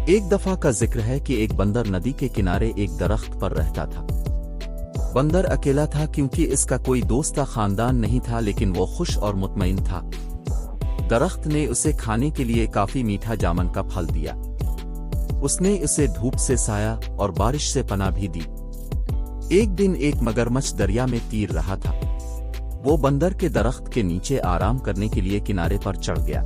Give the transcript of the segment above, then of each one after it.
एक दफा का जिक्र है कि एक बंदर नदी के किनारे एक दरख्त पर रहता था। बंदर अकेला था क्योंकि इसका कोई दोस्त या खानदान नहीं था, लेकिन वो खुश और मुतमईन था। दरख्त ने उसे खाने के लिए काफी मीठा जामन का फल दिया। उसने उसे धूप से साया और बारिश से पनाह भी दी। एक दिन एक मगरमच्छ दरिया में तीर रहा था। वो बंदर के दरख्त के नीचे आराम करने के लिए किनारे पर चढ़ गया।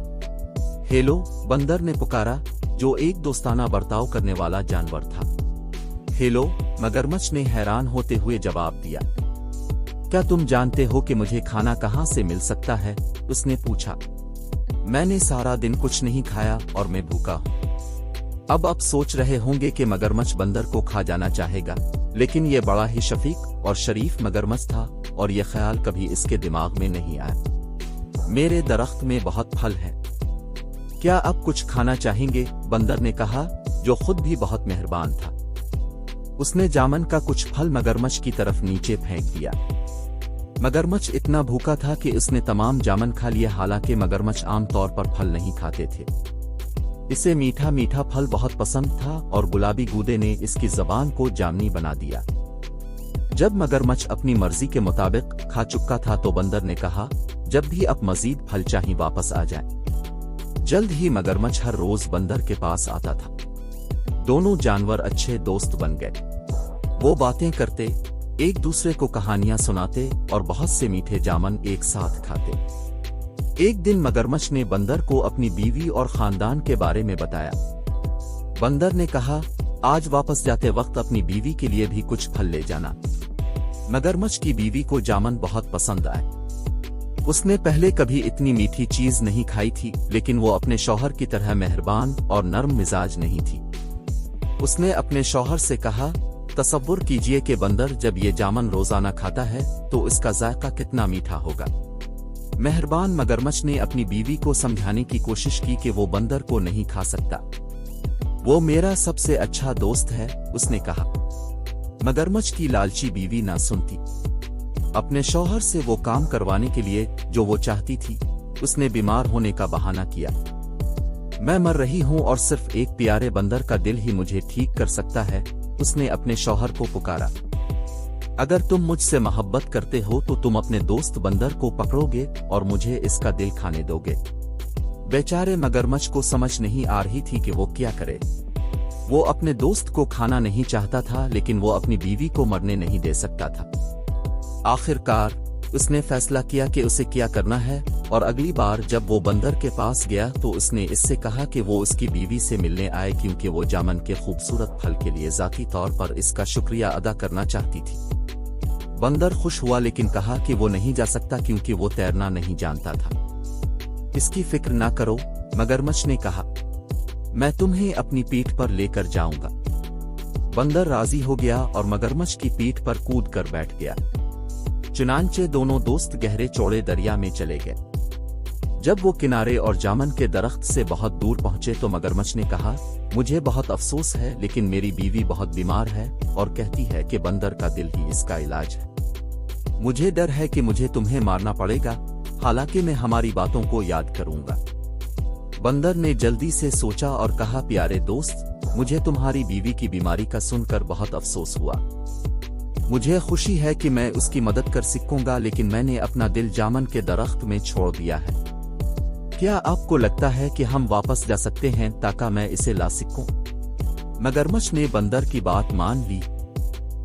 हेलो, बंदर ने पुकारा, जो एक दोस्ताना बर्ताव करने वाला जानवर था। हेलो, मगरमच्छ ने हैरान होते हुए जवाब दिया। क्या तुम जानते हो कि मुझे खाना कहाँ से मिल सकता है? उसने पूछा। मैंने सारा दिन कुछ नहीं खाया और मैं भूखा हूँ। अब आप सोच रहे होंगे कि मगरमच्छ बंदर को खा जाना चाहेगा, लेकिन यह बड़ा ही शफीक और शरीफ मगरमच्छ था और यह ख्याल कभी इसके दिमाग में नहीं आया। मेरे दरख्त में बहुत फल है, क्या आप कुछ खाना चाहेंगे? बंदर ने कहा, जो खुद भी बहुत मेहरबान था। उसने जामन का कुछ फल मगरमच्छ की तरफ नीचे फेंक दिया। मगरमच्छ इतना भूखा था कि उसने तमाम जामन खा लिया। हालांकि मगरमच्छ आमतौर पर फल नहीं खाते थे। इसे मीठा मीठा फल बहुत पसंद था और गुलाबी गूदे ने इसकी जबान को जामनी बना दिया। जब मगरमच्छ अपनी मर्जी के मुताबिक खा चुका था तो बंदर ने कहा, जब भी आप मजीद फल चाहिए वापस आ जाएं। जल्द ही मगरमच्छ हर रोज बंदर के पास आता था। दोनों जानवर अच्छे दोस्त बन गए। वो बातें करते, एक दूसरे को कहानियां सुनाते और बहुत से मीठे जामन एक साथ खाते। एक दिन मगरमच्छ ने बंदर को अपनी बीवी और खानदान के बारे में बताया। बंदर ने कहा, आज वापस जाते वक्त अपनी बीवी के लिए भी कुछ फल ले जाना। मगरमच्छ की बीवी को जामन बहुत पसंद आए। उसने पहले कभी इतनी मीठी चीज नहीं खाई थी, लेकिन वो अपने शौहर की तरह मेहरबान और नर्म मिजाज नहीं थी। उसने अपने शौहर से कहा, तसव्वुर कीजिए कि बंदर जब ये जामन रोजाना खाता है तो इसका जायका कितना मीठा होगा। मेहरबान मगरमच्छ ने अपनी बीवी को समझाने की कोशिश की कि वो बंदर को नहीं खा सकता। वो मेरा सबसे अच्छा दोस्त है, उसने कहा। मगरमच्छ की लालची बीवी ना सुनती। अपने शौहर से वो काम करवाने के लिए जो वो चाहती थी, उसने बीमार होने का बहाना किया। मैं मर रही हूं और सिर्फ एक प्यारे बंदर का दिल ही मुझे ठीक कर सकता है, उसने अपने शौहर को पुकारा। अगर तुम मुझसे मोहब्बत करते हो तो तुम अपने दोस्त बंदर को पकड़ोगे और मुझे इसका दिल खाने दोगे। बेचारे मगरमच्छ को समझ नहीं आ रही थी कि वो क्या करे। वो अपने दोस्त को खाना नहीं चाहता था, लेकिन वो अपनी बीवी को मरने नहीं दे सकता था। आखिरकार उसने फैसला किया कि उसे क्या करना है, और अगली बार जब वो बंदर के पास गया तो उसने इससे कहा कि वो उसकी बीवी से मिलने आए, क्योंकि वो जामन के खूबसूरत फल के लिए जाती तौर पर इसका शुक्रिया अदा करना चाहती थी। बंदर खुश हुआ, लेकिन कहा कि वो नहीं जा सकता क्योंकि वो तैरना नहीं जानता था। इसकी फिक्र ना करो, मगरमच्छ ने कहा, मैं तुम्हें अपनी पीठ पर लेकर जाऊंगा। बंदर राजी हो गया और मगरमच्छ की पीठ पर कूद कर बैठ गया। चुनांचे दोनों दोस्त गहरे चौड़े दरिया में चले गए। जब वो किनारे और जामन के दरख्त से बहुत दूर पहुंचे तो मगरमच्छ ने कहा, मुझे बहुत अफसोस है, लेकिन मेरी बीवी बहुत बीमार है और कहती है कि बंदर का दिल ही इसका इलाज है। मुझे डर है कि मुझे तुम्हें मारना पड़ेगा, हालांकि मैं हमारी बातों को याद करूंगा। बंदर ने जल्दी से सोचा और कहा, प्यारे दोस्त, मुझे तुम्हारी बीवी की बीमारी का सुनकर बहुत अफसोस हुआ। मुझे खुशी है कि मैं उसकी मदद कर सकूंगा, लेकिन मैंने अपना दिल जामन के दरख्त में छोड़ दिया है। क्या आपको लगता है कि हम वापस जा सकते हैं ताकि मैं इसे ला सकूं? मगरमच्छ ने बंदर की बात मान ली।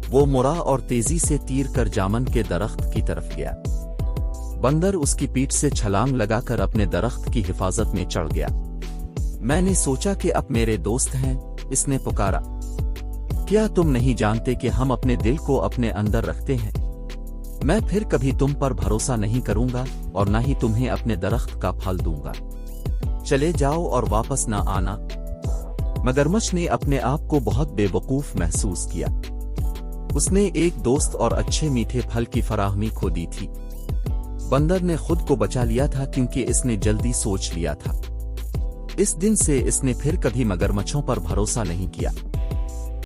वो मुड़ा और तेजी से तीर कर जामन के दरख्त की तरफ गया। बंदर उसकी पीठ से छलांग लगाकर अपने दरख्त की हिफाजत में चढ़ गया। मैंने सोचा कि अब मेरे दोस्त हैं, इसने पुकारा। क्या तुम नहीं जानते कि हम अपने दिल को अपने अंदर रखते हैं? मैं फिर कभी तुम पर भरोसा नहीं करूंगा और न ही तुम्हें अपने दरख्त का फल दूंगा। चले जाओ और वापस ना आना। मगरमच्छ ने अपने आप को बहुत बेवकूफ महसूस किया। उसने एक दोस्त और अच्छे मीठे फल की फराहमी खो दी थी। बंदर ने खुद को बचा लिया था क्योंकि इसने जल्दी सोच लिया था। इस दिन से इसने फिर कभी मगरमच्छों पर भरोसा नहीं किया।